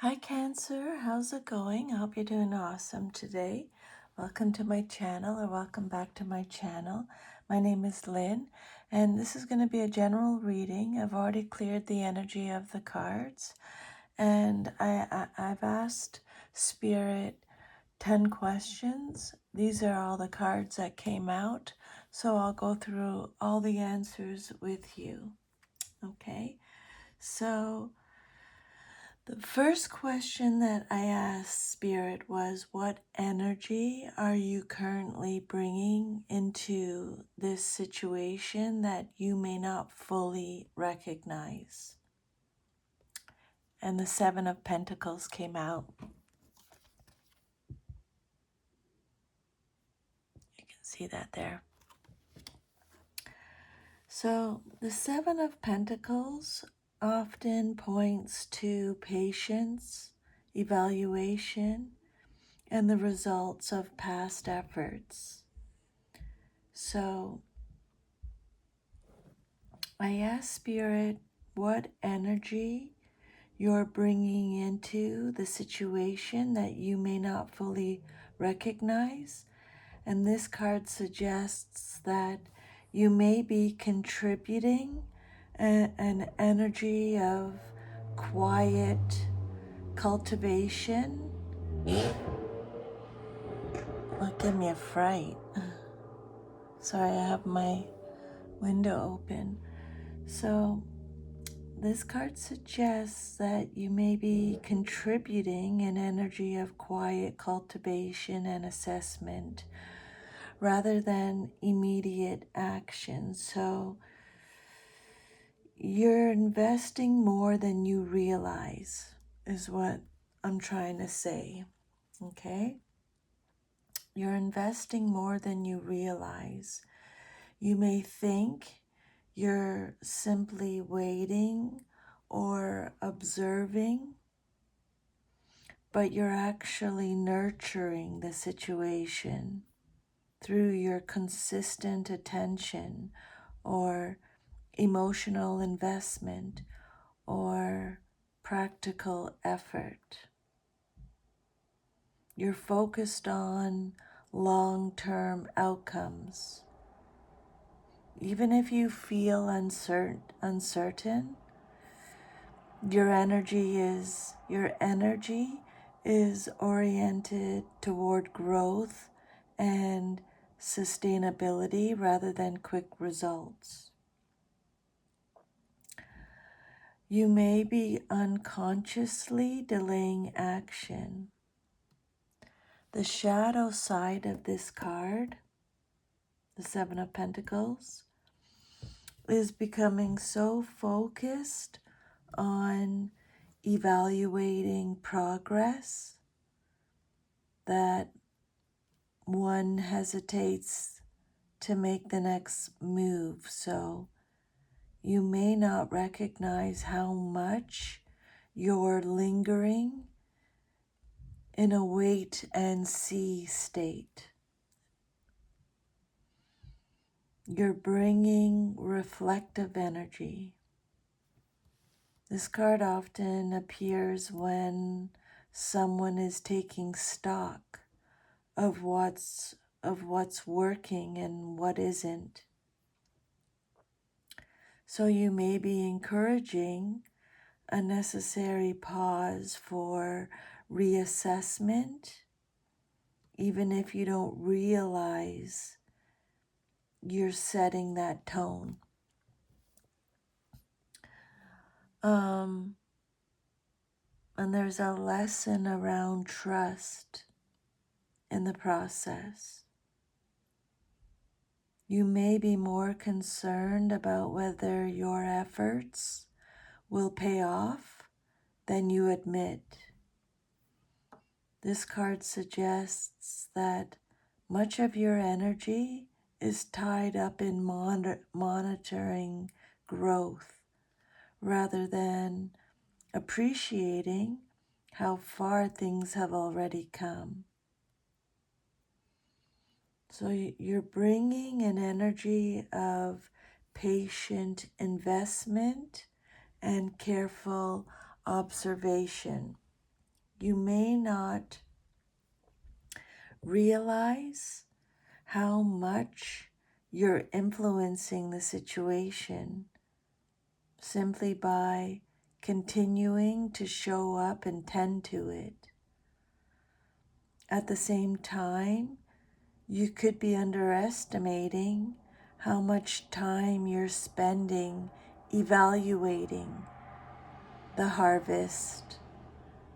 Hi Cancer, how's it going? I hope you're doing awesome today. Welcome to my channel, or welcome back to my channel. My name is Lynn, and this is going to be a general reading. I've already cleared the energy of the cards, and I've asked Spirit 10 questions. These are all the cards that came out, so I'll go through all the answers with you. Okay, so the first question that I asked Spirit was, what energy are you currently bringing into this situation that you may not fully recognize? And the Seven of Pentacles came out. You can see that there. So the Seven of Pentacles often points to patience, evaluation, and the results of past efforts. So I ask Spirit what energy you're bringing into the situation that you may not fully recognize. And this card suggests that you may be contributing an energy of quiet cultivation. Well, give me a fright. Sorry, I have my window open. So this card suggests that you may be contributing an energy of quiet cultivation and assessment rather than immediate action. So you're investing more than you realize, is what I'm trying to say. Okay? You're investing more than you realize. You may think you're simply waiting or observing, but you're actually nurturing the situation through your consistent attention or emotional investment or practical effort. You're focused on long-term outcomes. Even if you feel uncertain, your energy is oriented toward growth and sustainability rather than quick results. You may be unconsciously delaying action. The shadow side of this card, the Seven of Pentacles, is becoming so focused on evaluating progress that one hesitates to make the next move. So you may not recognize how much you're lingering in a wait and see state. You're bringing reflective energy. This card often appears when someone is taking stock of what's working and what isn't. So you may be encouraging a necessary pause for reassessment, even if you don't realize you're setting that tone. And there's a lesson around trust in the process. You may be more concerned about whether your efforts will pay off than you admit. This card suggests that much of your energy is tied up in monitoring growth rather than appreciating how far things have already come. So you're bringing an energy of patient investment and careful observation. you may not realize how much you're influencing the situation simply by continuing to show up and tend to it. At the same time, you could be underestimating how much time you're spending evaluating the harvest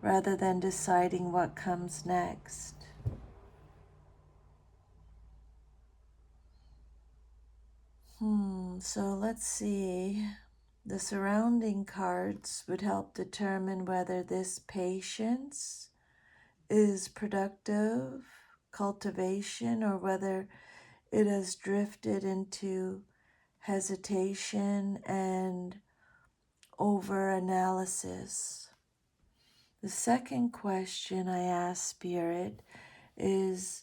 rather than deciding what comes next. So let's see. The surrounding cards would help determine whether this patience is productive cultivation or whether it has drifted into hesitation and over-analysis. The second question I ask Spirit is,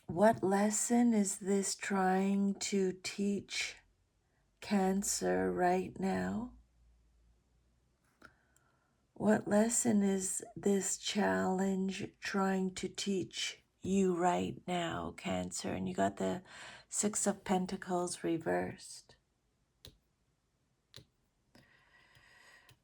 what lesson is this trying to teach Cancer right now? What lesson is this challenge trying to teach you right now, Cancer? And you got the Six of Pentacles reversed.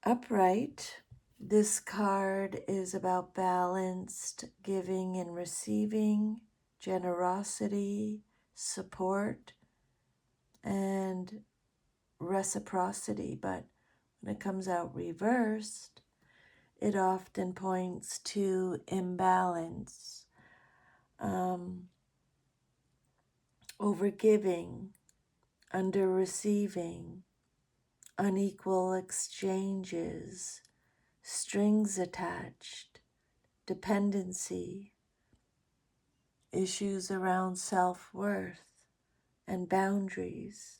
Upright, this card is about balanced giving and receiving, generosity, support, and reciprocity. But when it comes out reversed, it often points to imbalance, overgiving, under receiving, unequal exchanges, strings attached, dependency, issues around self-worth and boundaries.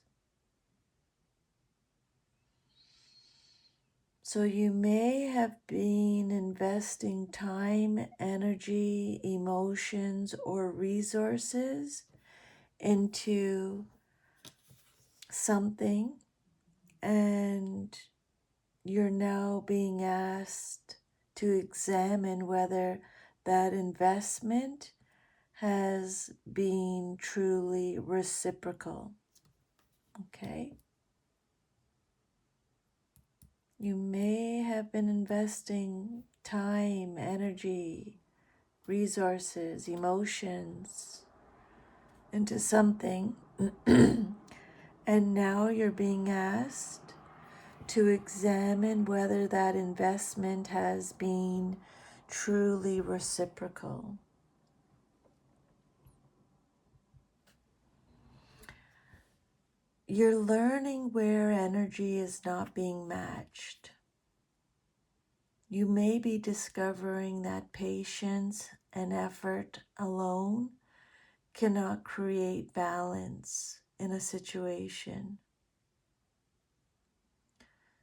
So you may have been investing time, energy, emotions, or resources into something, and you're now being asked to examine whether that investment has been truly reciprocal. Okay? You may have been investing time, energy, resources, emotions into something, and now you're being asked to examine whether that investment has been truly reciprocal. You're learning where energy is not being matched. You may be discovering that patience and effort alone cannot create balance in a situation.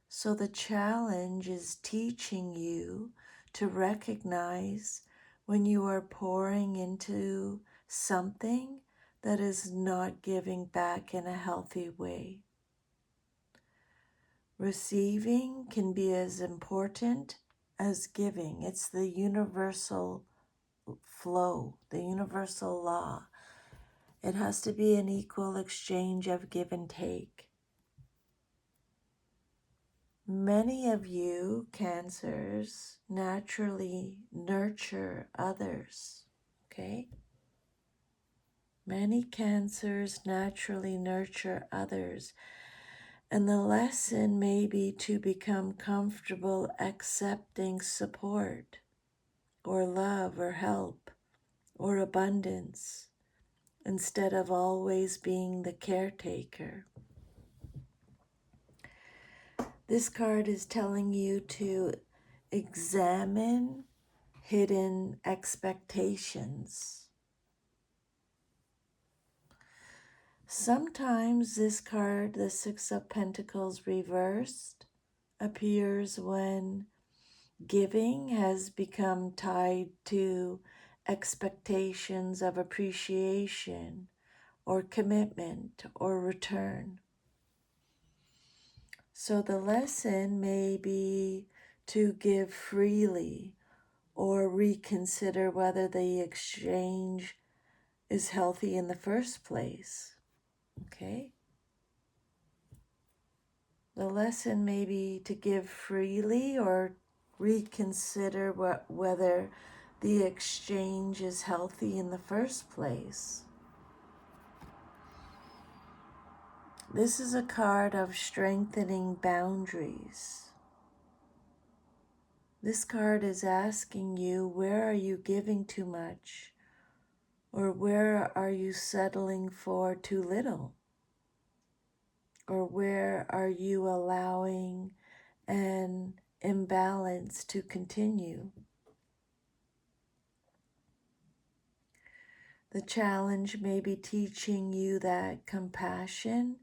So the challenge is teaching you to recognize when you are pouring into something that is not giving back in a healthy way. Receiving can be as important as giving. It's the universal flow, the universal law. It has to be an equal exchange of give and take. Many of you, Cancers, naturally nurture others, okay? Many Cancers naturally nurture others. And the lesson may be to become comfortable accepting support or love or help or abundance instead of always being the caretaker. This card is telling you to examine hidden expectations. Sometimes this card, the Six of Pentacles reversed, appears when giving has become tied to expectations of appreciation or commitment or return. So the lesson may be to give freely or reconsider whether the exchange is healthy in the first place. Okay? The lesson may be to give freely or reconsider whether the exchange is healthy in the first place. This is a card of strengthening boundaries. This card is asking you, where are you giving too much? Or where are you settling for too little? Or where are you allowing an imbalance to continue? The challenge may be teaching you that compassion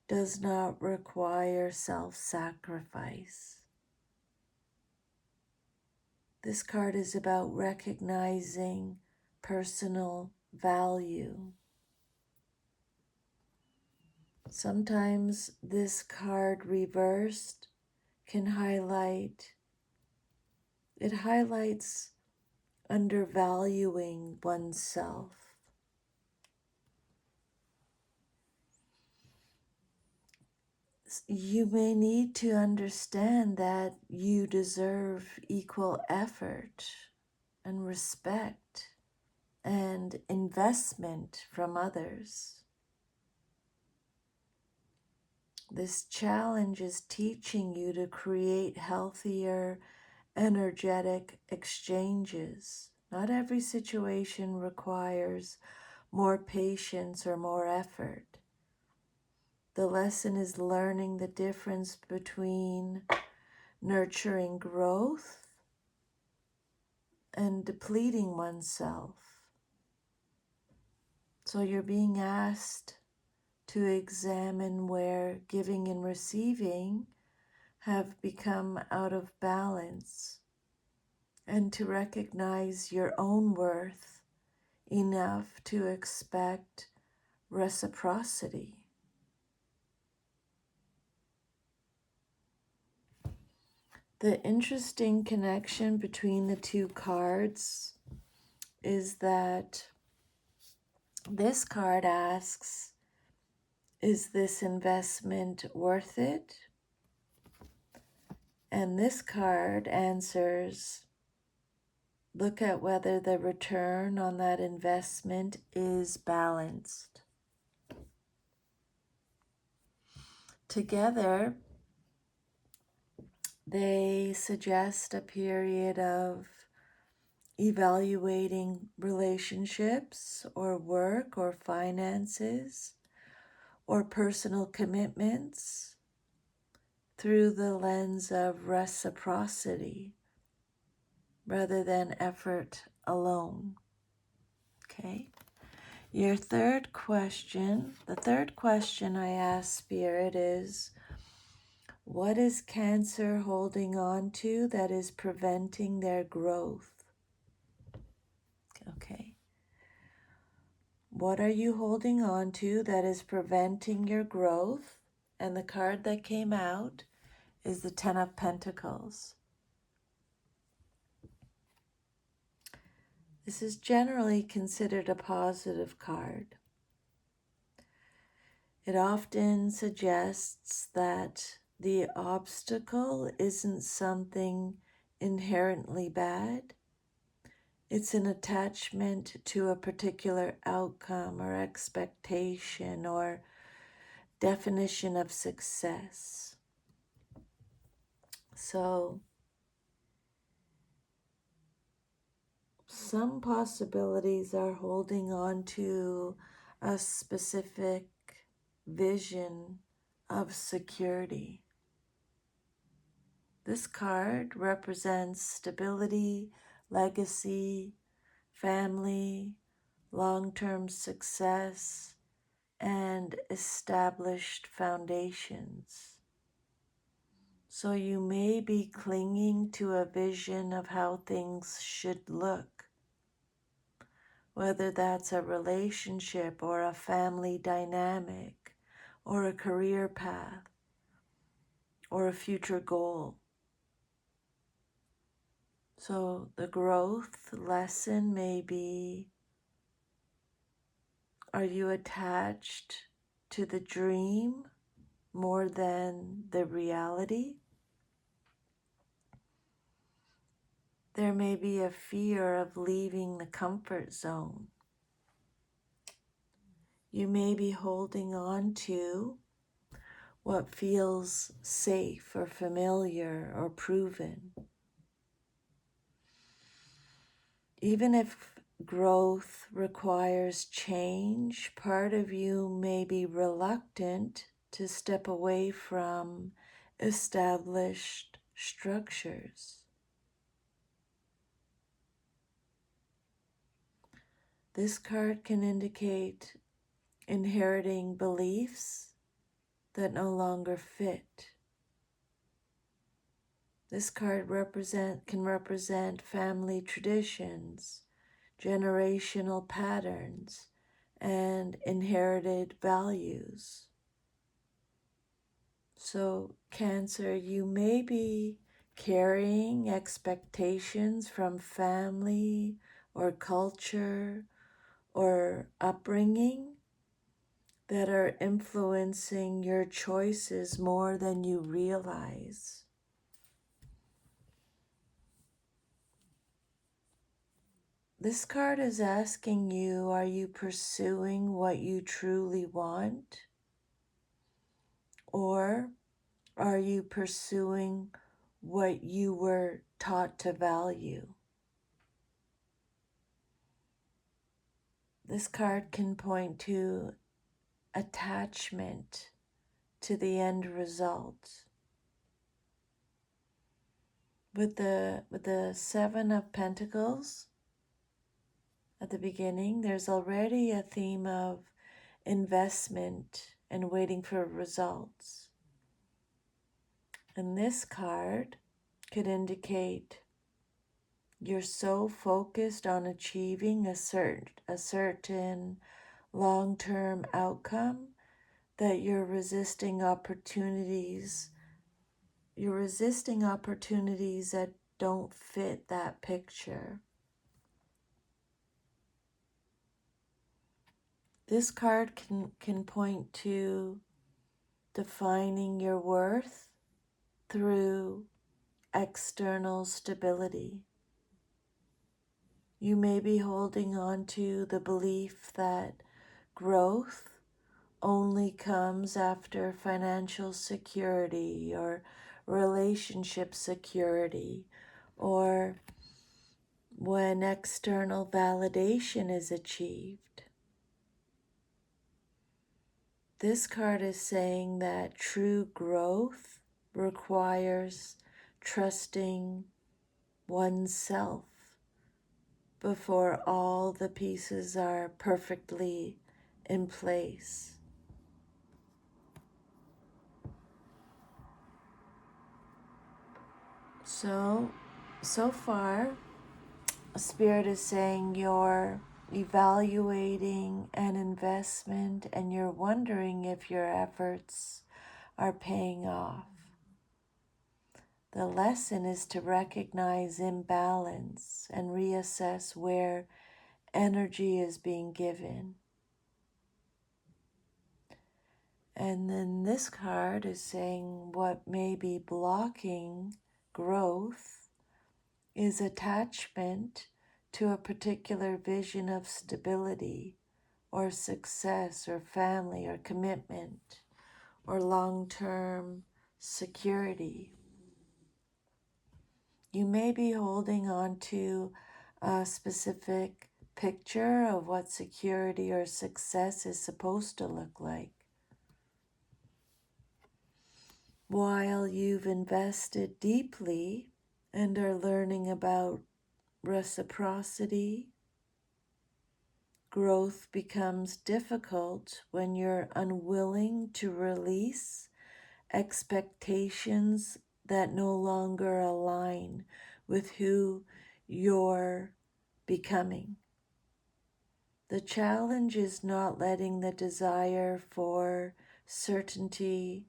does not require self-sacrifice. This card is about recognizing personal value. Sometimes this card reversed can highlights undervaluing oneself. You may need to understand that you deserve equal effort and respect and investment from others. This challenge is teaching you to create healthier, energetic exchanges. Not every situation requires more patience or more effort. The lesson is learning the difference between nurturing growth and depleting oneself. So you're being asked to examine where giving and receiving have become out of balance, and to recognize your own worth enough to expect reciprocity. The interesting connection between the two cards is that this card asks, is this investment worth it? And this card answers, look at whether the return on that investment is balanced. Together, they suggest a period of evaluating relationships or work or finances or personal commitments through the lens of reciprocity rather than effort alone. Okay? The third question I asked Spirit is, what is Cancer holding on to that is preventing their growth? Okay. What are you holding on to that is preventing your growth? And the card that came out is the Ten of Pentacles. This is generally considered a positive card. It often suggests that the obstacle isn't something inherently bad. It's an attachment to a particular outcome or expectation or definition of success. So, some possibilities are holding on to a specific vision of security. This card represents stability, legacy, family, long-term success, and established foundations. So you may be clinging to a vision of how things should look, whether that's a relationship or a family dynamic or a career path or a future goal. So the growth lesson may be, are you attached to the dream more than the reality? There may be a fear of leaving the comfort zone. You may be holding on to what feels safe or familiar or proven. Even if growth requires change, part of you may be reluctant to step away from established structures. This card can indicate inheriting beliefs that no longer fit. This card can represent family traditions, generational patterns, and inherited values. So, Cancer, you may be carrying expectations from family or culture or upbringing that are influencing your choices more than you realize. This card is asking you, are you pursuing what you truly want? Or are you pursuing what you were taught to value? This card can point to attachment to the end result. With the Seven of Pentacles at the beginning, there's already a theme of investment and waiting for results. And this card could indicate you're so focused on achieving a certain long-term outcome that you're resisting opportunities. You're resisting opportunities that don't fit that picture. This card can point to defining your worth through external stability. You may be holding on to the belief that growth only comes after financial security or relationship security, or when external validation is achieved. This card is saying that true growth requires trusting oneself before all the pieces are perfectly in place. So far, Spirit is saying you're evaluating an investment and you're wondering if your efforts are paying off. The lesson is to recognize imbalance and reassess where energy is being given. And then this card is saying what may be blocking growth is attachment to a particular vision of stability or success or family or commitment or long-term security. You may be holding on to a specific picture of what security or success is supposed to look like. While you've invested deeply and are learning about reciprocity, growth becomes difficult when you're unwilling to release expectations that no longer align with who you're becoming. The challenge is not letting the desire for certainty.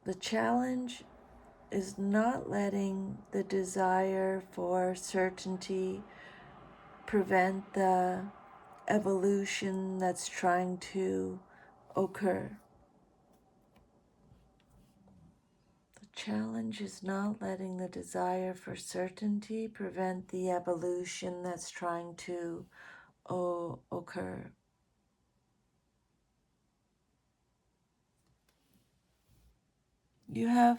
The challenge is not letting the desire for certainty prevent the evolution that's trying to occur. The challenge is not letting the desire for certainty prevent the evolution that's trying to occur. You have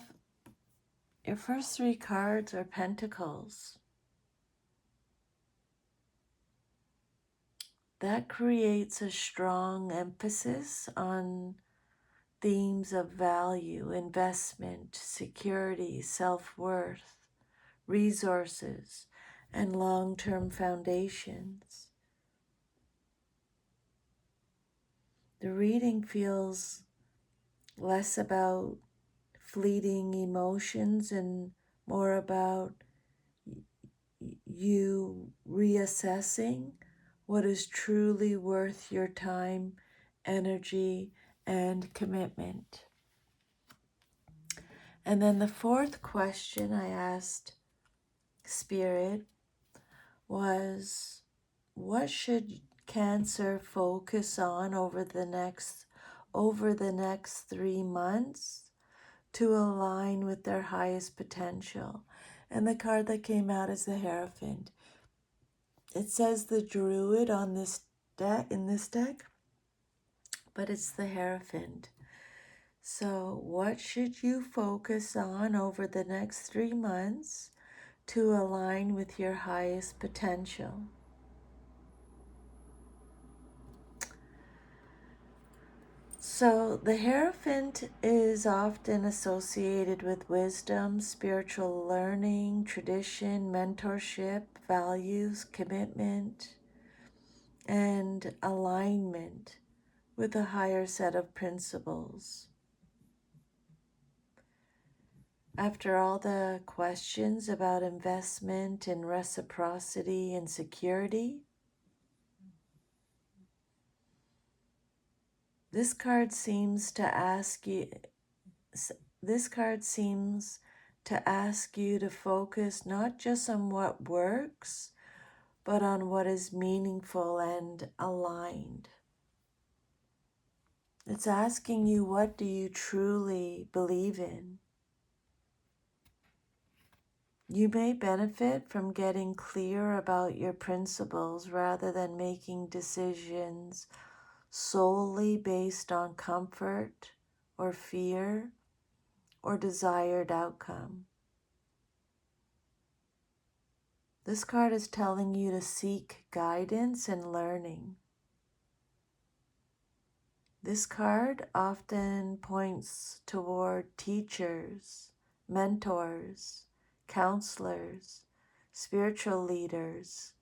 your first three cards are pentacles. That creates a strong emphasis on themes of value, investment, security, self-worth, resources, and long-term foundations. The reading feels less about fleeting emotions and more about you reassessing what is truly worth your time, energy, and commitment. And then the fourth question I asked Spirit was, what should Cancer focus on over the next 3 months to align with their highest potential? And the card that came out is the Hierophant. It says the Druid on this deck, but it's the Hierophant. So what should you focus on over the next 3 months to align with your highest potential? So the Hierophant is often associated with wisdom, spiritual learning, tradition, mentorship, values, commitment, and alignment with a higher set of principles. After all the questions about investment and reciprocity and security, this card seems to ask you to focus not just on what works, but on what is meaningful and aligned. It's asking you, what do you truly believe in? You may benefit from getting clear about your principles rather than making decisions solely based on comfort or fear or desired outcome. This card is telling you to seek guidance and learning. This card often points toward teachers, mentors, counselors, spiritual leaders,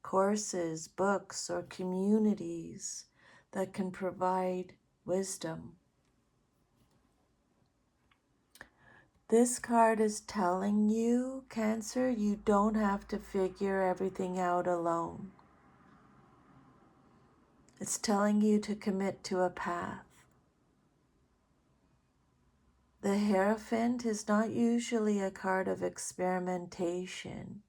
courses, books, or communities that can provide wisdom. This card is telling you, Cancer, you don't have to figure everything out alone. It's telling you to commit to a path. The Hierophant is not usually a card of experimentation.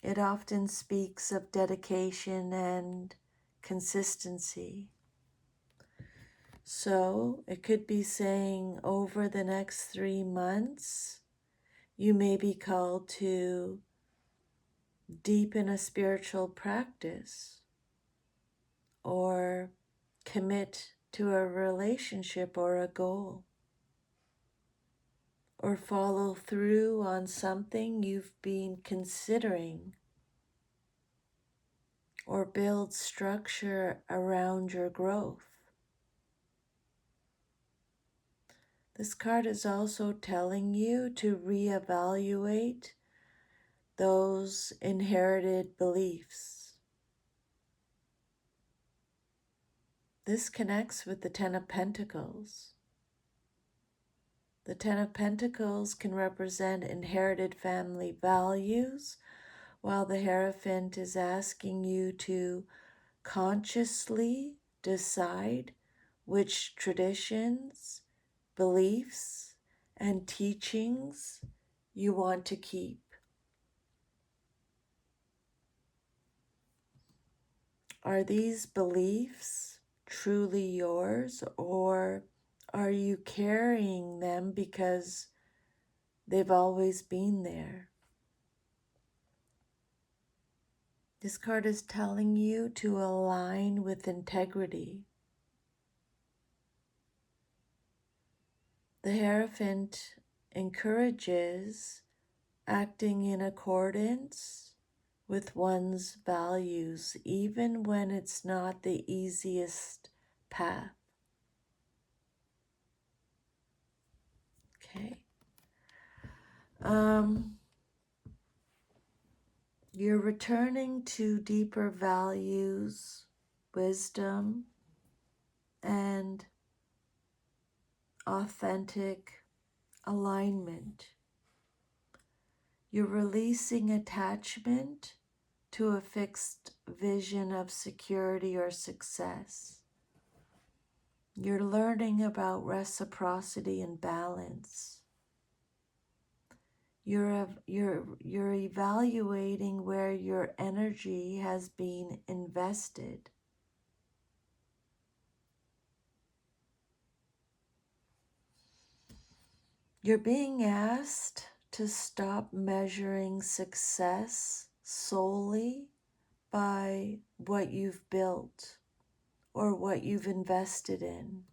It often speaks of dedication and consistency. So it could be saying over the next 3 months, you may be called to deepen a spiritual practice or commit to a relationship or a goal, or follow through on something you've been considering, or build structure around your growth. This card is also telling you to reevaluate those inherited beliefs. This connects with the Ten of Pentacles. The Ten of Pentacles can represent inherited family values, while the Hierophant is asking you to consciously decide which traditions, beliefs, and teachings you want to keep? Are these beliefs truly yours, or are you carrying them because they've always been there? This card is telling you to align with integrity. The Hierophant encourages acting in accordance with one's values, even when it's not the easiest path. Okay. You're returning to deeper values, wisdom, and authentic alignment. You're releasing attachment to a fixed vision of security or success. You're learning about reciprocity and balance. You're evaluating where your energy has been invested. You're being asked to stop measuring success solely by what you've built or what you've invested in.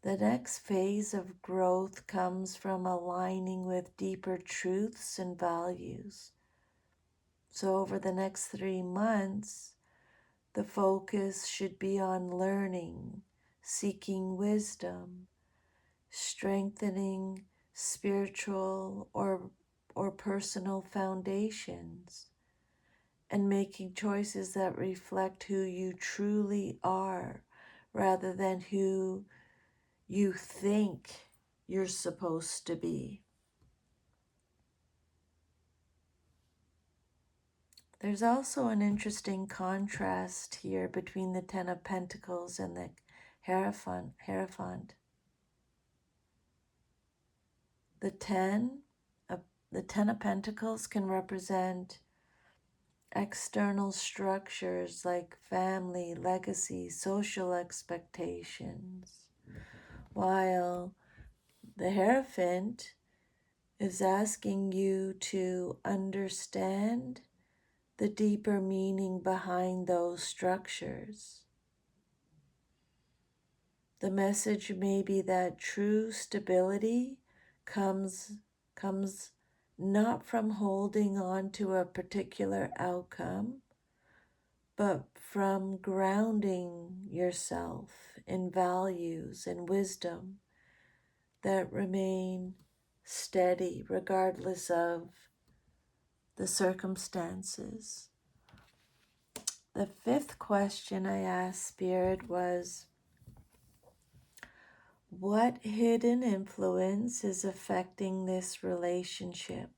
The next phase of growth comes from aligning with deeper truths and values. So over the next 3 months, the focus should be on learning, seeking wisdom, strengthening spiritual or personal foundations, and making choices that reflect who you truly are rather than who you think you're supposed to be. There's also an interesting contrast here between the Ten of Pentacles and the Hierophant. The Ten of Pentacles can represent external structures like family, legacy, social expectations, while the Hierophant is asking you to understand the deeper meaning behind those structures. The message may be that true stability comes not from holding on to a particular outcome, but from grounding yourself in values and wisdom that remain steady regardless of the circumstances. The fifth question I asked Spirit was, what hidden influence is affecting this relationship?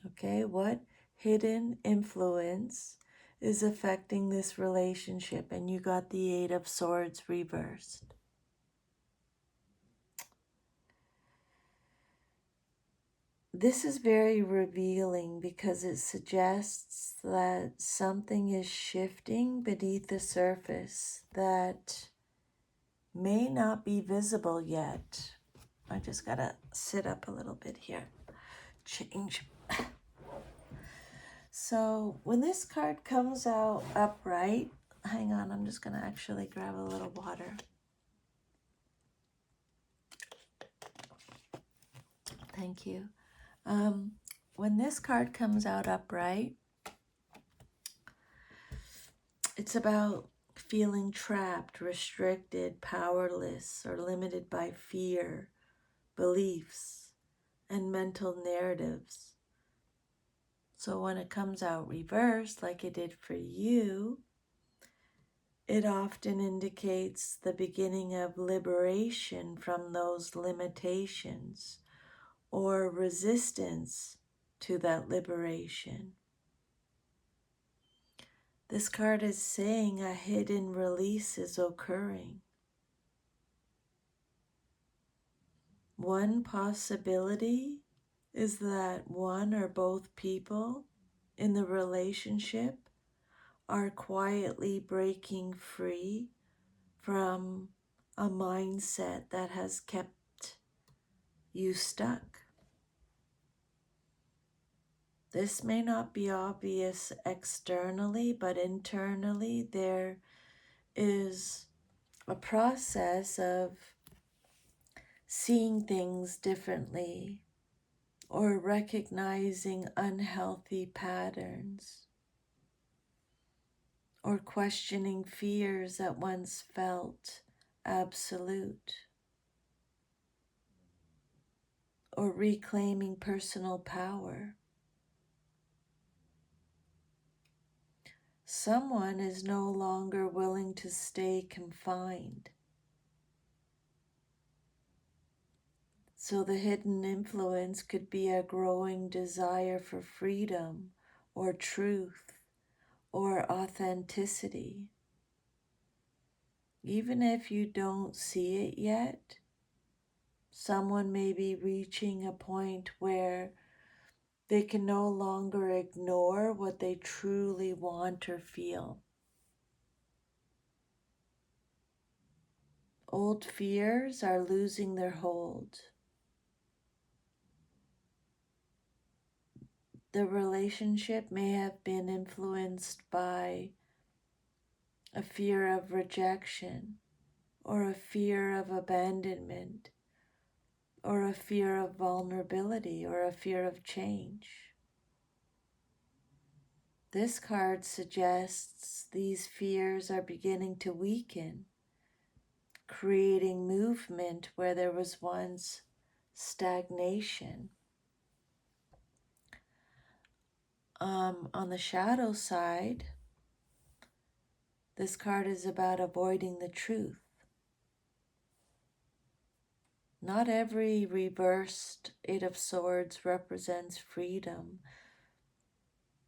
Okay, what hidden influence is affecting this relationship? And you got the Eight of Swords reversed. This is very revealing because it suggests that something is shifting beneath the surface that may not be visible yet. I just gotta sit up a little bit here. Change. So when this card comes out upright, hang on, I'm just gonna actually grab a little water. Thank you. When this card comes out upright, it's about feeling trapped, restricted, powerless, or limited by fear, beliefs, and mental narratives. So when it comes out reversed, like it did for you, it often indicates the beginning of liberation from those limitations or resistance to that liberation. This card is saying a hidden release is occurring. One possibility is that one or both people in the relationship are quietly breaking free from a mindset that has kept you stuck. This may not be obvious externally, but internally there is a process of seeing things differently or recognizing unhealthy patterns or questioning fears that once felt absolute or reclaiming personal power. Someone is no longer willing to stay confined. So the hidden influence could be a growing desire for freedom or truth or authenticity. Even if you don't see it yet, someone may be reaching a point where they can no longer ignore what they truly want or feel. Old fears are losing their hold. The relationship may have been influenced by a fear of rejection, or a fear of abandonment, or a fear of vulnerability, or a fear of change. This card suggests these fears are beginning to weaken, creating movement where there was once stagnation. On the shadow side, this card is about avoiding the truth. Not every reversed Eight of Swords represents freedom.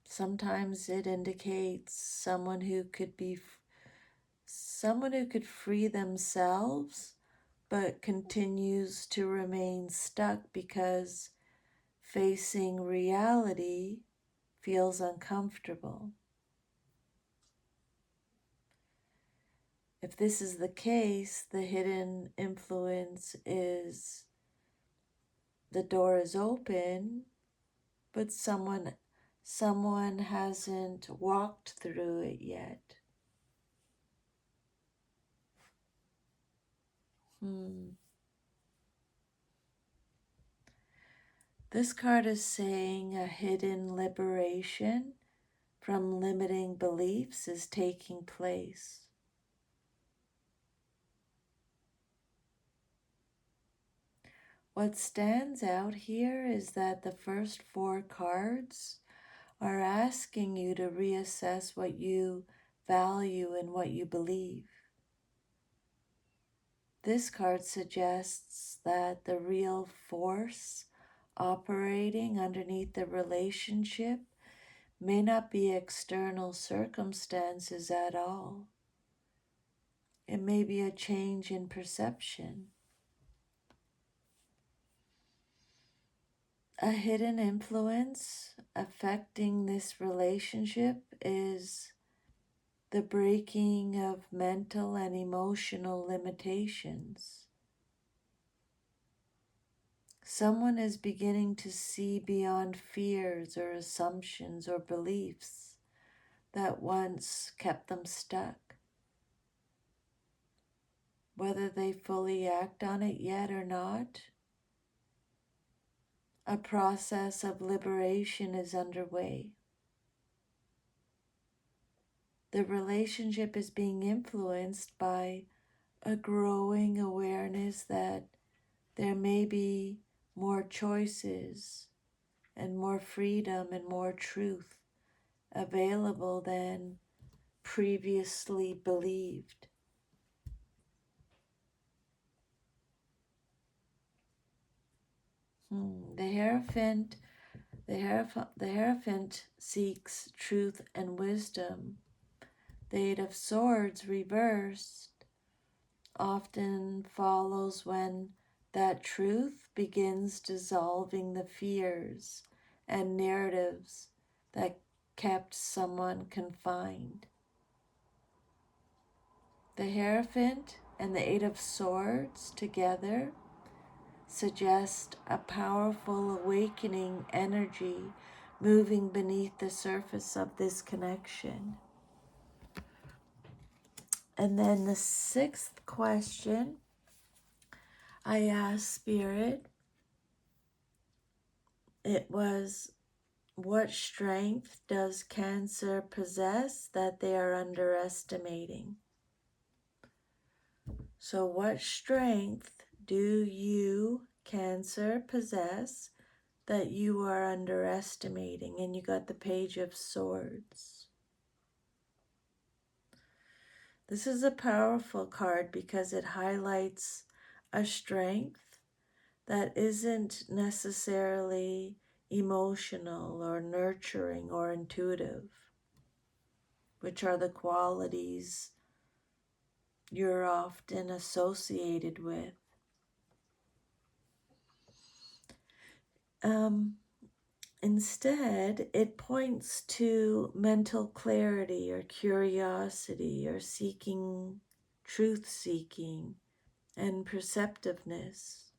Sometimes it indicates someone who could free themselves, but continues to remain stuck because facing reality feels uncomfortable. If this is the case, the hidden influence is the door is open, but someone hasn't walked through it yet. This card is saying a hidden liberation from limiting beliefs is taking place. What stands out here is that the first four cards are asking you to reassess what you value and what you believe. This card suggests that the real force operating underneath the relationship may not be external circumstances at all. It may be a change in perception. A hidden influence affecting this relationship is the breaking of mental and emotional limitations. Someone is beginning to see beyond fears or assumptions or beliefs that once kept them stuck. Whether they fully act on it yet or not, a process of liberation is underway. The relationship is being influenced by a growing awareness that there may be more choices and more freedom and more truth available than previously believed. The Hierophant seeks truth and wisdom. The Eight of Swords reversed often follows when that truth begins dissolving the fears and narratives that kept someone confined. The Hierophant and the Eight of Swords together suggest a powerful awakening energy moving beneath the surface of this connection. And then the sixth question I asked Spirit, it was, what strength does Cancer possess that they are underestimating? So what strength do you, Cancer, possess that you are underestimating? And you got the Page of Swords. This is a powerful card because it highlights a strength that isn't necessarily emotional or nurturing or intuitive, which are the qualities you're often associated with. Instead, it points to mental clarity or curiosity or seeking, truth seeking, and perceptiveness.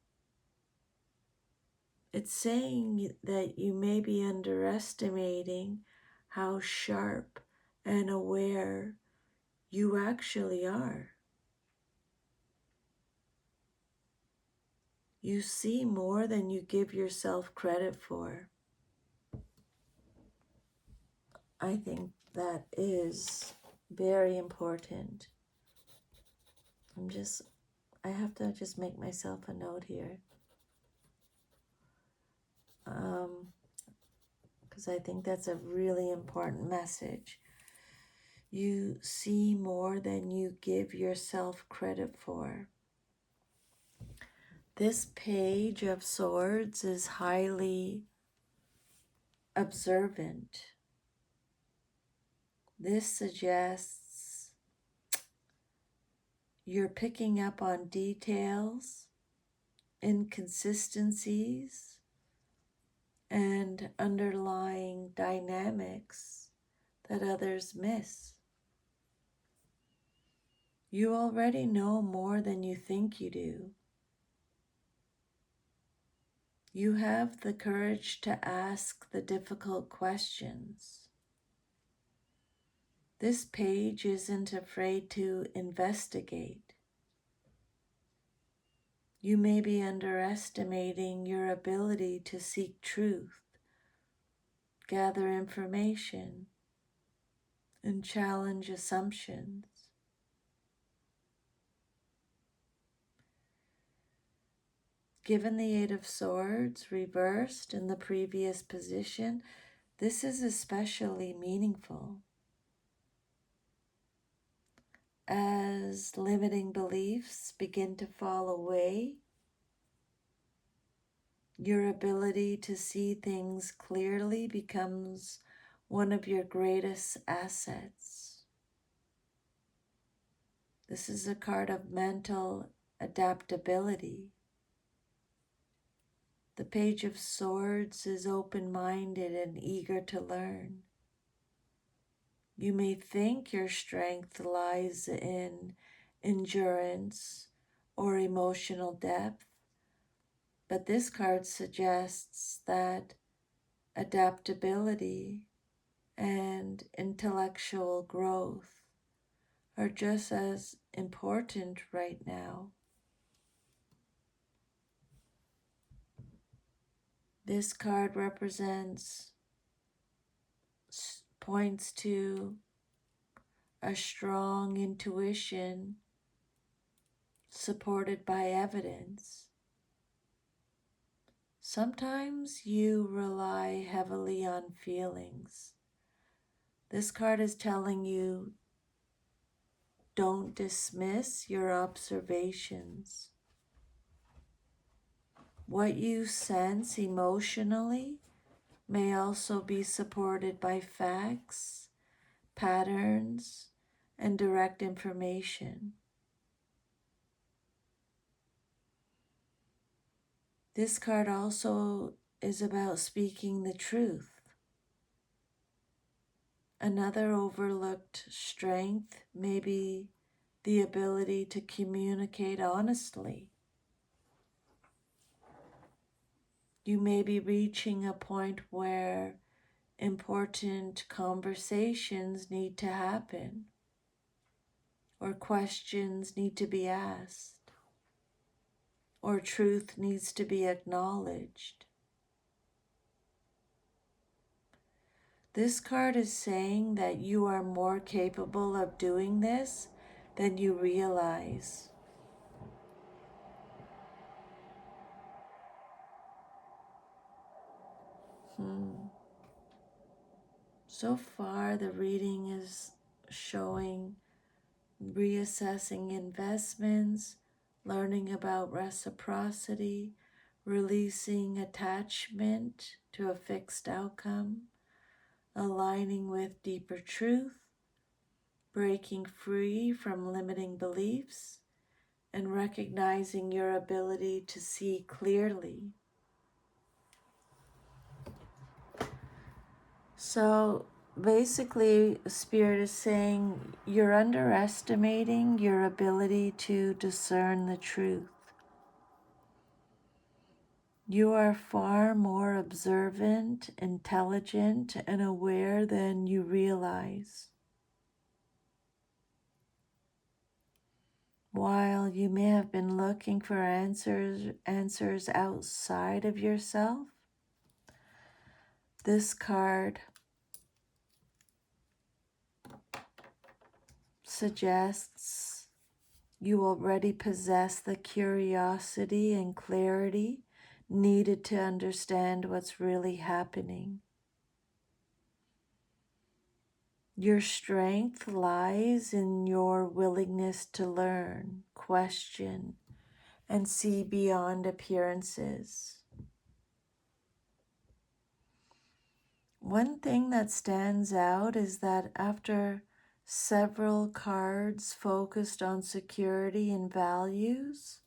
It's saying that you may be underestimating how sharp and aware you actually are. You see more than you give yourself credit for. I think that is very important. I have to just make myself a note here. Because I think that's a really important message. You see more than you give yourself credit for. This Page of Swords is highly observant. This suggests you're picking up on details, inconsistencies, and underlying dynamics that others miss. You already know more than you think you do. You have the courage to ask the difficult questions. This page isn't afraid to investigate. You may be underestimating your ability to seek truth, gather information, and challenge assumptions. Given the Eight of Swords reversed in the previous position, this is especially meaningful. As limiting beliefs begin to fall away, your ability to see things clearly becomes one of your greatest assets. This is a card of mental adaptability. The Page of Swords is open-minded and eager to learn. You may think your strength lies in endurance or emotional depth, but this card suggests that adaptability and intellectual growth are just as important right now. This card points to a strong intuition supported by evidence. Sometimes you rely heavily on feelings. This card is telling you, don't dismiss your observations. What you sense emotionally may also be supported by facts, patterns, and direct information. This card also is about speaking the truth. Another overlooked strength may be the ability to communicate honestly. You may be reaching a point where important conversations need to happen, or questions need to be asked, or truth needs to be acknowledged. This card is saying that you are more capable of doing this than you realize. So far, the reading is showing reassessing investments, learning about reciprocity, releasing attachment to a fixed outcome, aligning with deeper truth, breaking free from limiting beliefs, and recognizing your ability to see clearly. So basically, Spirit is saying you're underestimating your ability to discern the truth. You are far more observant, intelligent, and aware than you realize. While you may have been looking for answers outside of yourself, this card suggests you already possess the curiosity and clarity needed to understand what's really happening. Your strength lies in your willingness to learn, question, and see beyond appearances. One thing that stands out is that after several cards focused on security and values,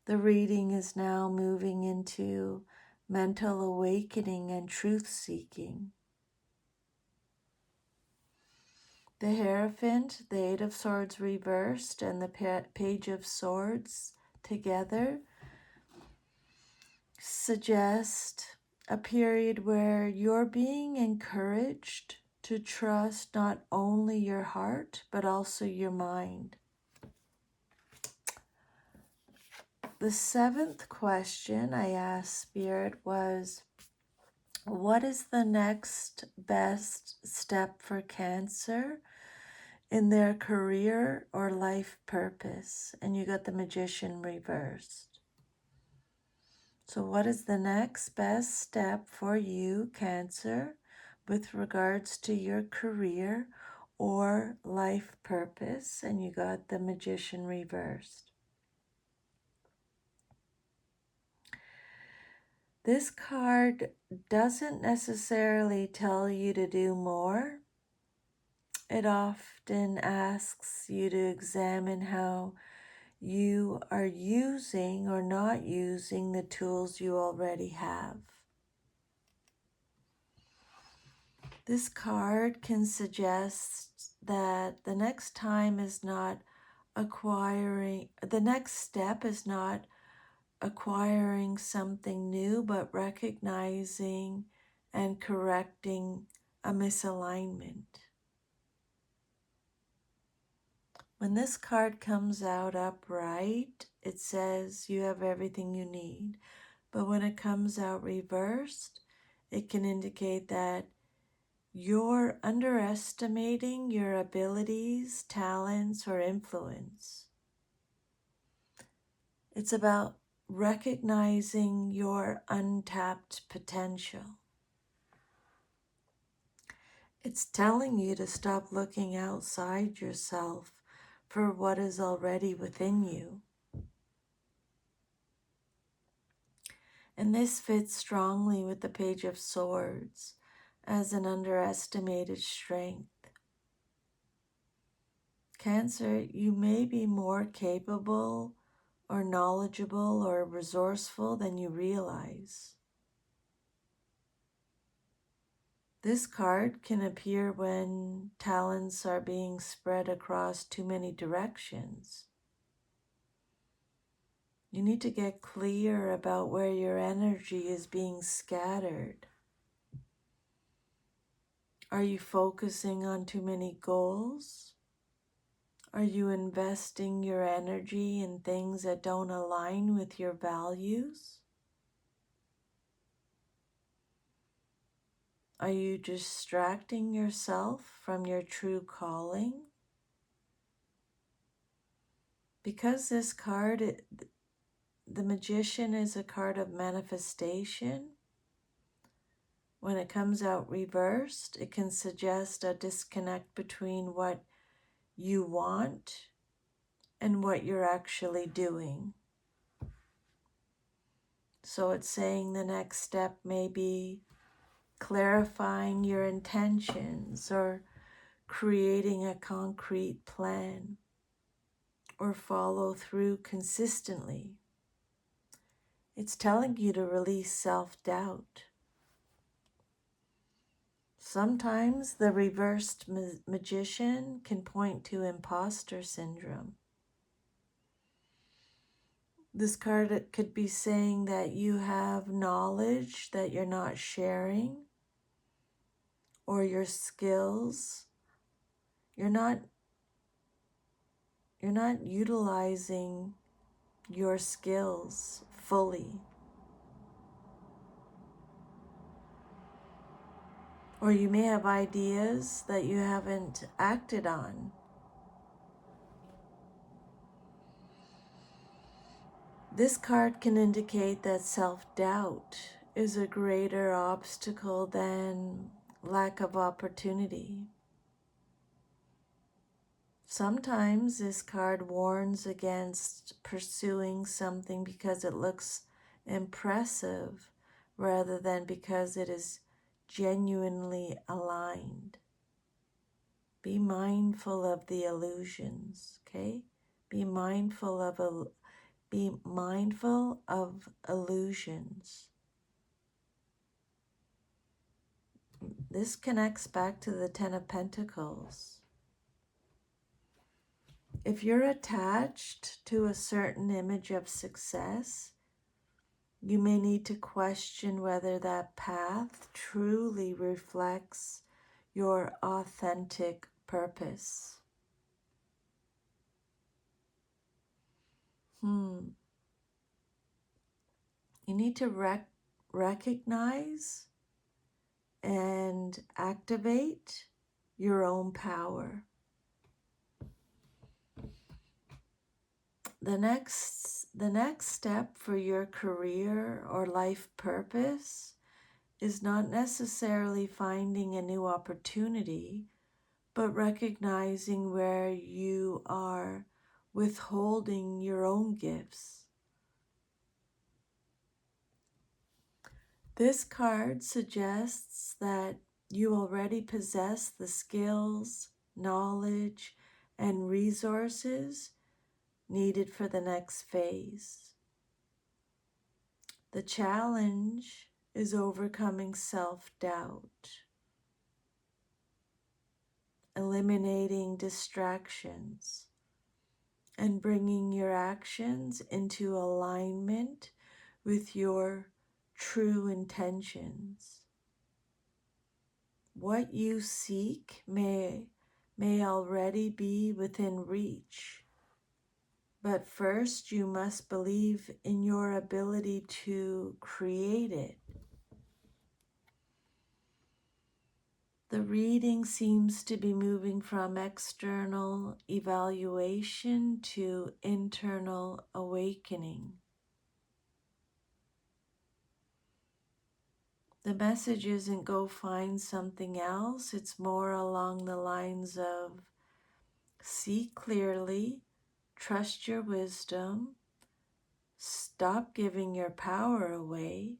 the reading is now moving into mental awakening and truth seeking. The Hierophant, the Eight of Swords reversed, and the Page of Swords together suggest a period where you're being encouraged to trust not only your heart, but also your mind. The seventh question I asked Spirit was, what is the next best step for Cancer in their career or life purpose? And you got the Magician reversed. So what is the next best step for you, Cancer, with regards to your career or life purpose? And you got the Magician reversed. This card doesn't necessarily tell you to do more. It often asks you to examine how you are using or not using the tools you already have. This card can suggest that the next step is not acquiring something new, but recognizing and correcting a misalignment. When this card comes out upright, it says you have everything you need. But when it comes out reversed, it can indicate that you're underestimating your abilities, talents, or influence. It's about recognizing your untapped potential. It's telling you to stop looking outside yourself for what is already within you. And this fits strongly with the Page of Swords as an underestimated strength. Cancer, you may be more capable or knowledgeable or resourceful than you realize. This card can appear when talents are being spread across too many directions. You need to get clear about where your energy is being scattered. Are you focusing on too many goals? Are you investing your energy in things that don't align with your values? Are you distracting yourself from your true calling? Because this card, the Magician, is a card of manifestation. When it comes out reversed, it can suggest a disconnect between what you want and what you're actually doing. So it's saying the next step may be clarifying your intentions or creating a concrete plan or follow through consistently. It's telling you to release self-doubt. Sometimes the reversed magician can point to imposter syndrome. This card could be saying that you have knowledge that you're not sharing, or your skills. You're not utilizing your skills fully. Or you may have ideas that you haven't acted on. This card can indicate that self-doubt is a greater obstacle than lack of opportunity. Sometimes this card warns against pursuing something because it looks impressive rather than because it is genuinely aligned. Be mindful of the illusions, okay? Be mindful of illusions. This connects back to the Ten of Pentacles. If you're attached to a certain image of success, you may need to question whether that path truly reflects your authentic purpose. You need to recognize and activate your own power. The next step for your career or life purpose is not necessarily finding a new opportunity, but recognizing where you are withholding your own gifts. This card suggests that you already possess the skills, knowledge, and resources needed for the next phase. The challenge is overcoming self-doubt, eliminating distractions, and bringing your actions into alignment with your true intentions. What you seek may already be within reach, but first you must believe in your ability to create it. The reading seems to be moving from external evaluation to internal awakening. The message isn't go find something else. It's more along the lines of see clearly, trust your wisdom, stop giving your power away,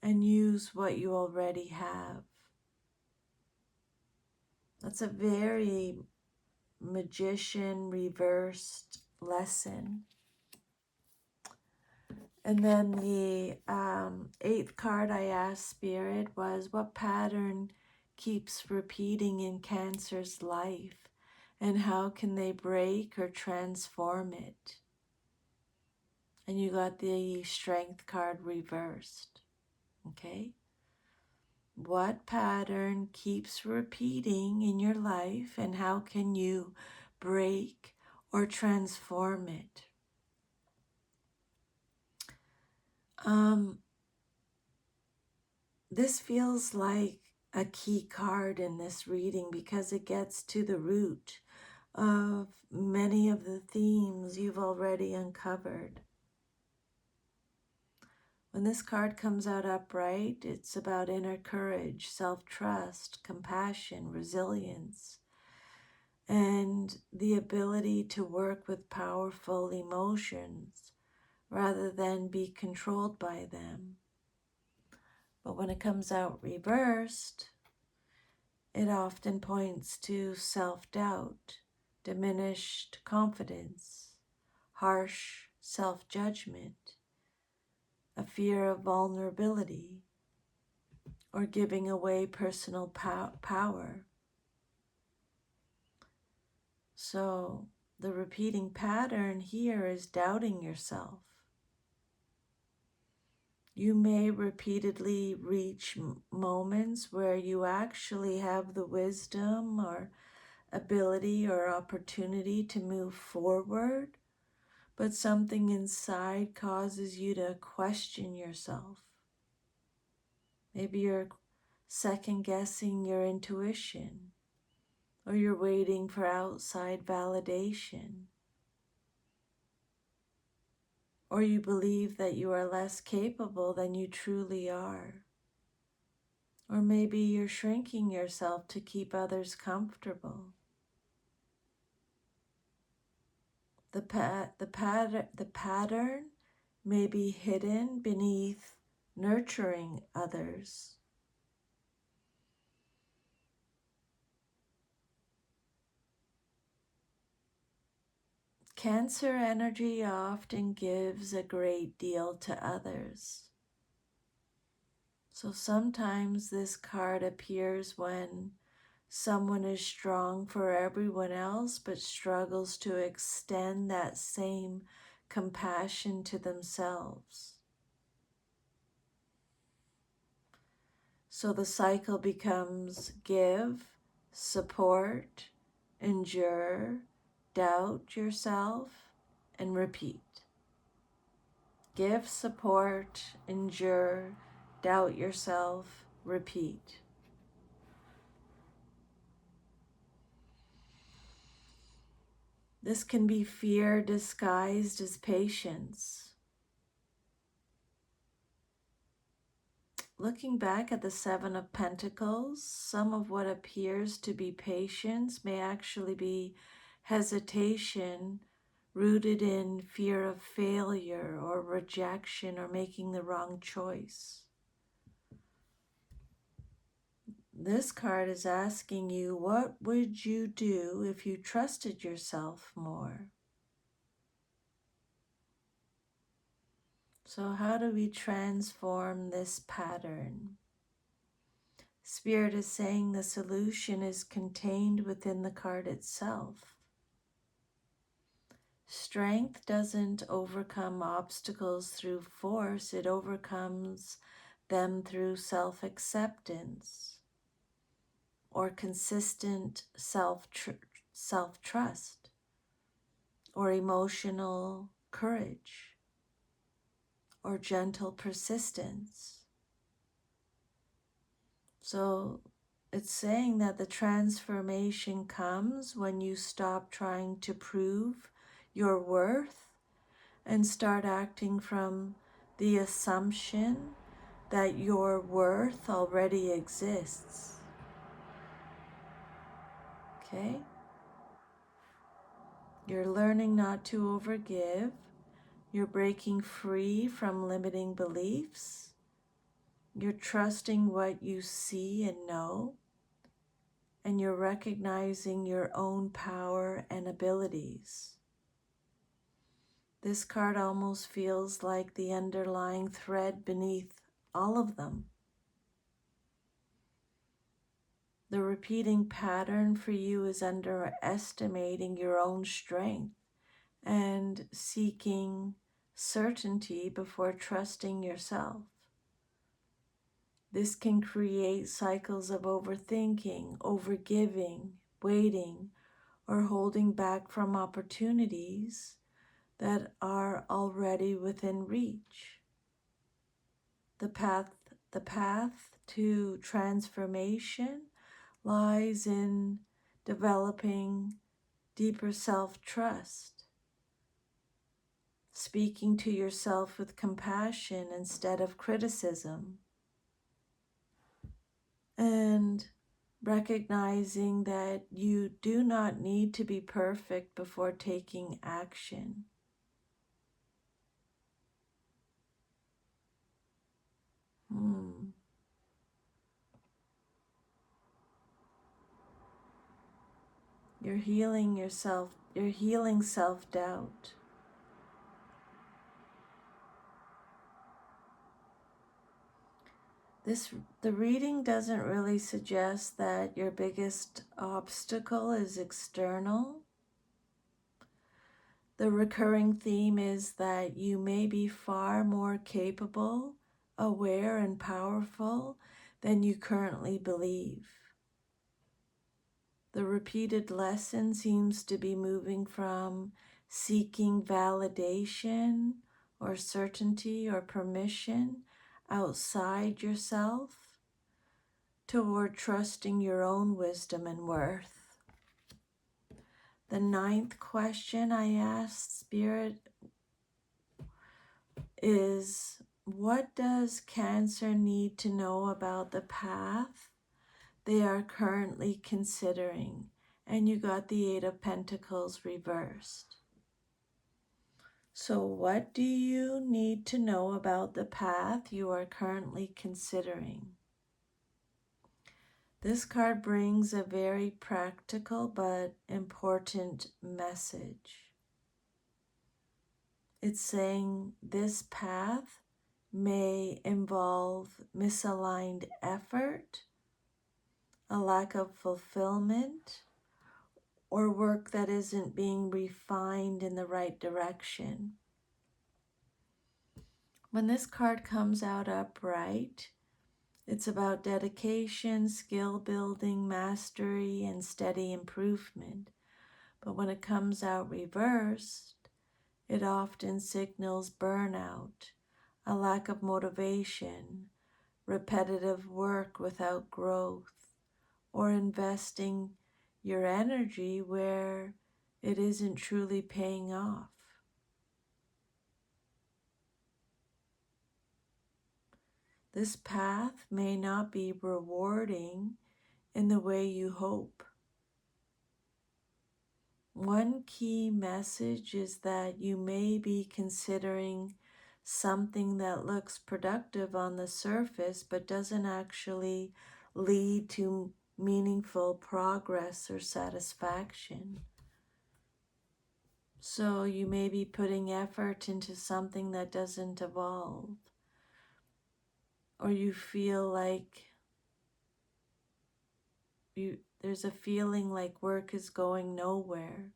and use what you already have. That's a very magician reversed lesson. And then the eighth card I asked Spirit was, what pattern keeps repeating in Cancer's life, and how can they break or transform it? And you got the Strength card reversed. Okay? What pattern keeps repeating in your life, and how can you break or transform it? This feels like a key card in this reading because it gets to the root of many of the themes you've already uncovered. When this card comes out upright, it's about inner courage, self-trust, compassion, resilience, and the ability to work with powerful emotions rather than be controlled by them. But when it comes out reversed, it often points to self-doubt, diminished confidence, harsh self-judgment, a fear of vulnerability, or giving away personal power. So the repeating pattern here is doubting yourself. You may repeatedly reach moments where you actually have the wisdom or ability or opportunity to move forward, but something inside causes you to question yourself. Maybe you're second guessing your intuition, or you're waiting for outside validation, or you believe that you are less capable than you truly are. Or maybe you're shrinking yourself to keep others comfortable. The pattern may be hidden beneath nurturing others. Cancer energy often gives a great deal to others. So sometimes this card appears when someone is strong for everyone else but struggles to extend that same compassion to themselves. So the cycle becomes give, support, endure, doubt yourself, and repeat. Give, support, endure, doubt yourself, repeat. This can be fear disguised as patience. Looking back at the Seven of Pentacles, some of what appears to be patience may actually be hesitation rooted in fear of failure or rejection or making the wrong choice. This card is asking you, what would you do if you trusted yourself more? So how do we transform this pattern? Spirit is saying the solution is contained within the card itself. Strength doesn't overcome obstacles through force, it overcomes them through self-acceptance or consistent self-trust or emotional courage or gentle persistence. So it's saying that the transformation comes when you stop trying to prove your worth and start acting from the assumption that your worth already exists. Okay? You're learning not to overgive. You're breaking free from limiting beliefs. You're trusting what you see and know. And you're recognizing your own power and abilities. This card almost feels like the underlying thread beneath all of them. The repeating pattern for you is underestimating your own strength and seeking certainty before trusting yourself. This can create cycles of overthinking, overgiving, waiting, or holding back from opportunities that are already within reach. The path to transformation lies in developing deeper self-trust, speaking to yourself with compassion instead of criticism, and recognizing that you do not need to be perfect before taking action. You're healing yourself, you're healing self-doubt. The reading doesn't really suggest that your biggest obstacle is external. The recurring theme is that you may be far more capable, aware, and powerful than you currently believe. The repeated lesson seems to be moving from seeking validation or certainty or permission outside yourself toward trusting your own wisdom and worth. The 9th question I asked Spirit is, what does Cancer need to know about the path they are currently considering? And you got the 8 of Pentacles reversed. So what do you need to know about the path you are currently considering? This card brings a very practical but important message. It's saying this path may involve misaligned effort, a lack of fulfillment, or work that isn't being refined in the right direction. When this card comes out upright, it's about dedication, skill building, mastery, and steady improvement. But when it comes out reversed, it often signals burnout, a lack of motivation, repetitive work without growth, or investing your energy where it isn't truly paying off. This path may not be rewarding in the way you hope. One key message is that you may be considering something that looks productive on the surface but doesn't actually lead to meaningful progress or satisfaction. So you may be putting effort into something that doesn't evolve, or you feel like there's a feeling like work is going nowhere,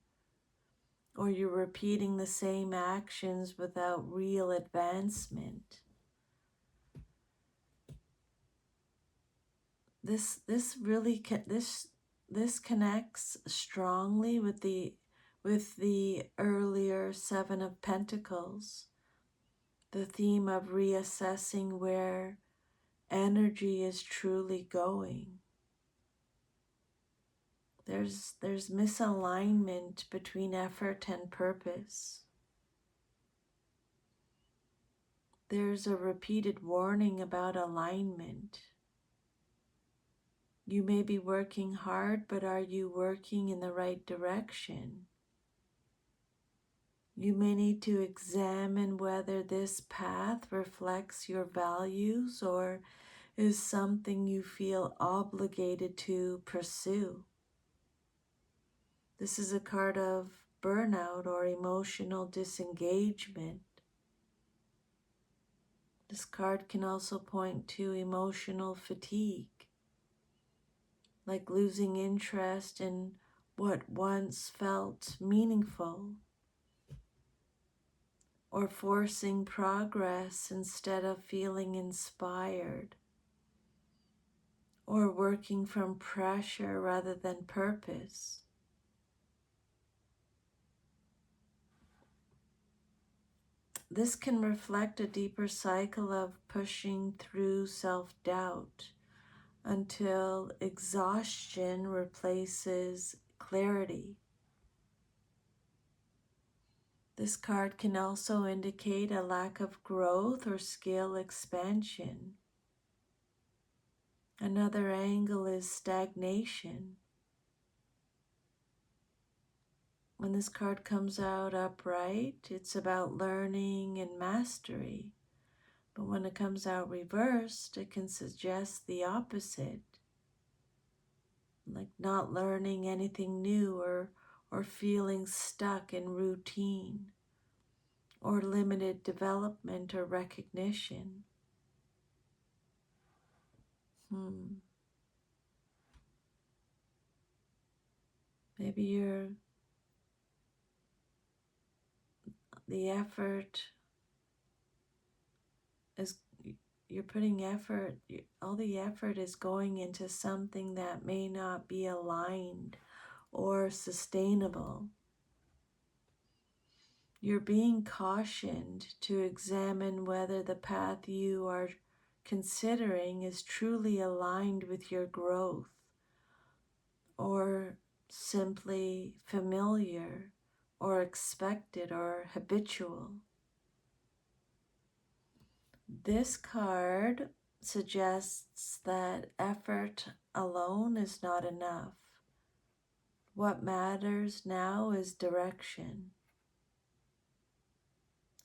or you're repeating the same actions without real advancement. This connects strongly with the earlier 7 of Pentacles, the theme of reassessing where energy is truly going. There's misalignment between effort and purpose. There's a repeated warning about alignment. You may be working hard, but are you working in the right direction? You may need to examine whether this path reflects your values or is something you feel obligated to pursue. This is a card of burnout or emotional disengagement. This card can also point to emotional fatigue, like losing interest in what once felt meaningful, or forcing progress instead of feeling inspired, or working from pressure rather than purpose. This can reflect a deeper cycle of pushing through self-doubt until exhaustion replaces clarity. This card can also indicate a lack of growth or skill expansion. Another angle is stagnation. When this card comes out upright, it's about learning and mastery. But when it comes out reversed, it can suggest the opposite, like not learning anything new or feeling stuck in routine or limited development or recognition. Maybe the effort is, you're putting effort, all the effort is going into something that may not be aligned or sustainable. You're being cautioned to examine whether the path you are considering is truly aligned with your growth or simply familiar or expected or habitual. This card suggests that effort alone is not enough. What matters now is direction.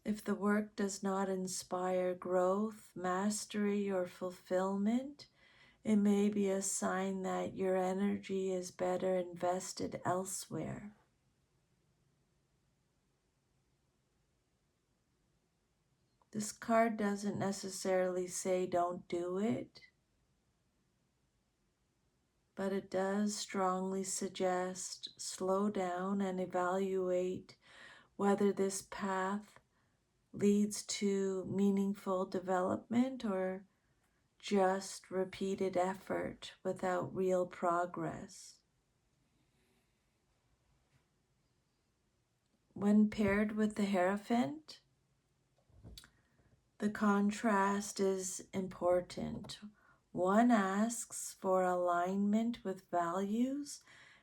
If the work does not inspire growth, mastery, or fulfillment, it may be a sign that your energy is better invested elsewhere. This card doesn't necessarily say don't do it, but it does strongly suggest slow down and evaluate whether this path leads to meaningful development or just repeated effort without real progress. When paired with the Hierophant, the contrast is important. One asks for alignment with values,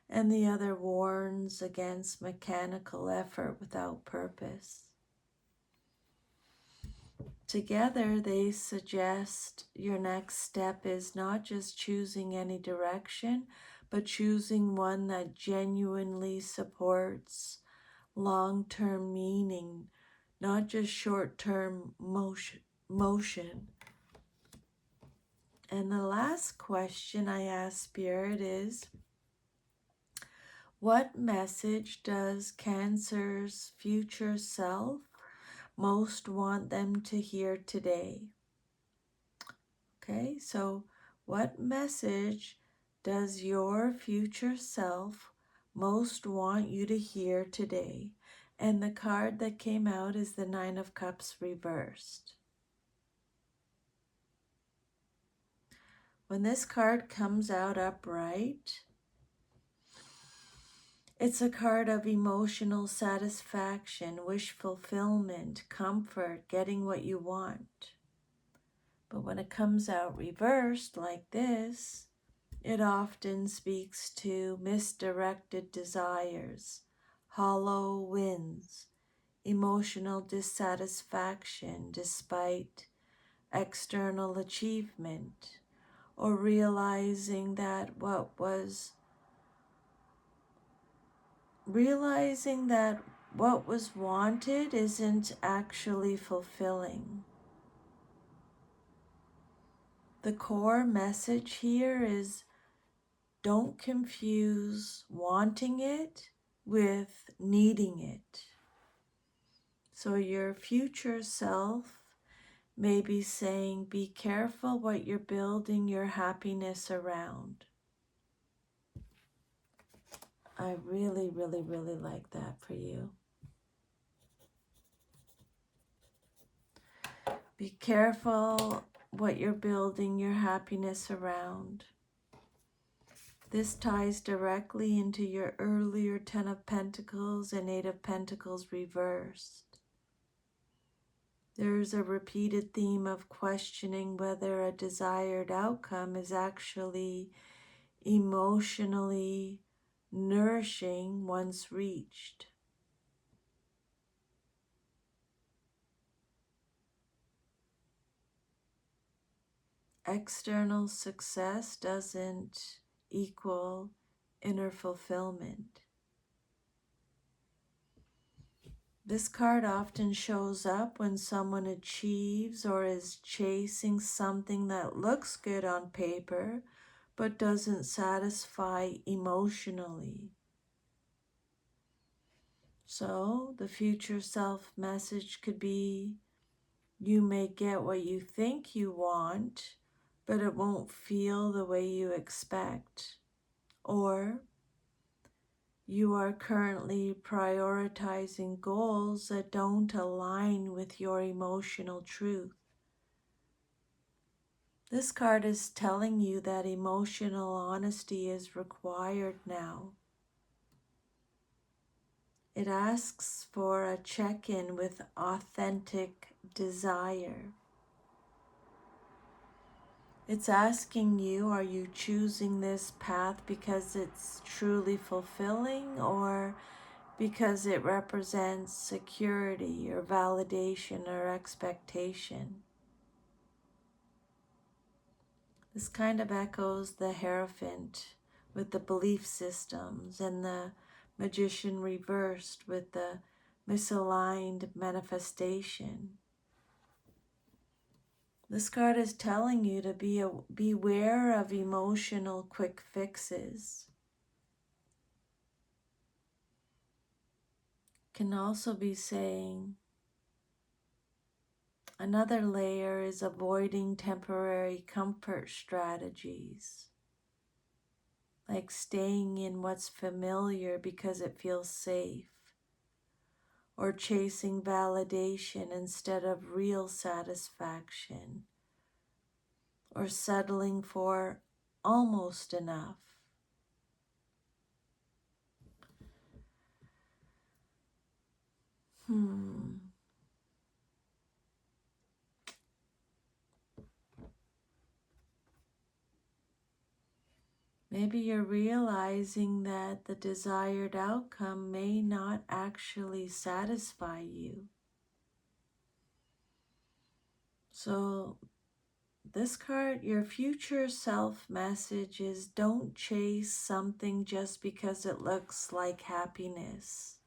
and the other warns against mechanical effort without purpose. Together, they suggest your next step is not just choosing any direction, but choosing one that genuinely supports long-term meaning, not just short-term motion. And the last question I ask Spirit is, what message does Cancer's future self most want them to hear today? Okay, so what message does your future self most want you to hear today? And the card that came out is the Nine of Cups reversed. When this card comes out upright, it's a card of emotional satisfaction, wish fulfillment, comfort, getting what you want. But when it comes out reversed like this, it often speaks to misdirected desires, hollow winds, emotional dissatisfaction despite external achievement, or realizing that what was wanted isn't actually fulfilling. The core message here is don't confuse wanting it with needing it. So your future self may be saying, be careful what you're building your happiness around. I really, really, really like that for you. Be careful what you're building your happiness around. This ties directly into your earlier Ten of Pentacles and Eight of Pentacles reversed. There's a repeated theme of questioning whether a desired outcome is actually emotionally nourishing once reached. External success doesn't equal inner fulfillment. This card often shows up when someone achieves or is chasing something that looks good on paper but doesn't satisfy emotionally. So the future self message could be, you may get what you think you want, but it won't feel the way you expect. Or you are currently prioritizing goals that don't align with your emotional truth. This card is telling you that emotional honesty is required now. It asks for a check-in with authentic desire. It's asking you, are you choosing this path because it's truly fulfilling or because it represents security or validation or expectation? This kind of echoes the Hierophant with the belief systems and the Magician reversed with the misaligned manifestation. This card is telling you to beware of emotional quick fixes. Can also be saying another layer is avoiding temporary comfort strategies, like staying in what's familiar because it feels safe, or chasing validation instead of real satisfaction, or settling for almost enough. Maybe you're realizing that the desired outcome may not actually satisfy you. So this card, your future self message is, don't chase something just because it looks like happiness.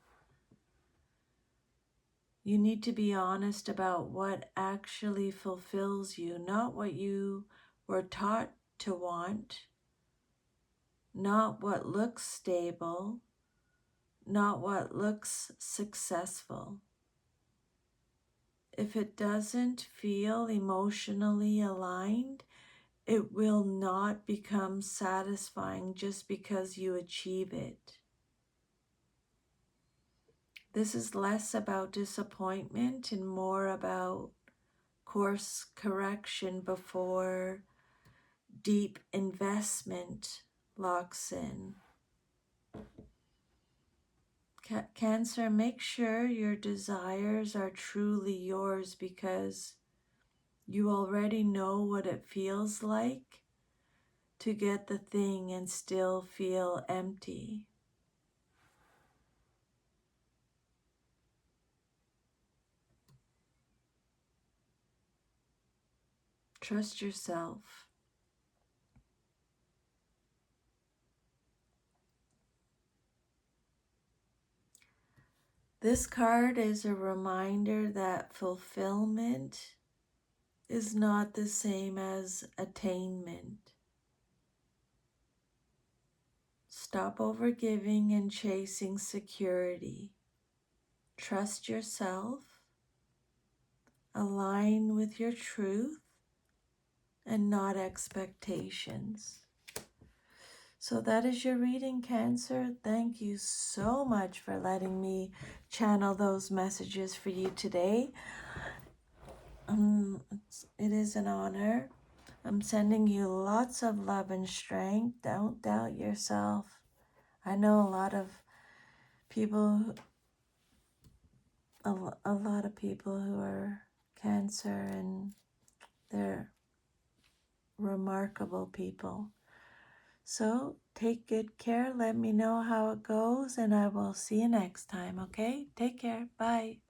You need to be honest about what actually fulfills you, not what you were taught to want, not what looks stable, not what looks successful. If it doesn't feel emotionally aligned, it will not become satisfying just because you achieve it. This is less about disappointment and more about course correction before deep investment locks in. Cancer, make sure your desires are truly yours because you already know what it feels like to get the thing and still feel empty. Trust yourself. This card is a reminder that fulfillment is not the same as attainment. Stop overgiving and chasing security. Trust yourself. Align with your truth and not expectations. So that is your reading, Cancer. Thank you so much for letting me channel those messages for you today. It is an honor. I'm sending you lots of love and strength. Don't doubt yourself. I know a lot of people, a lot of people who are Cancer, and they're remarkable people. So take good care. Let me know how it goes, and I will see you next time, okay? Take care. Bye.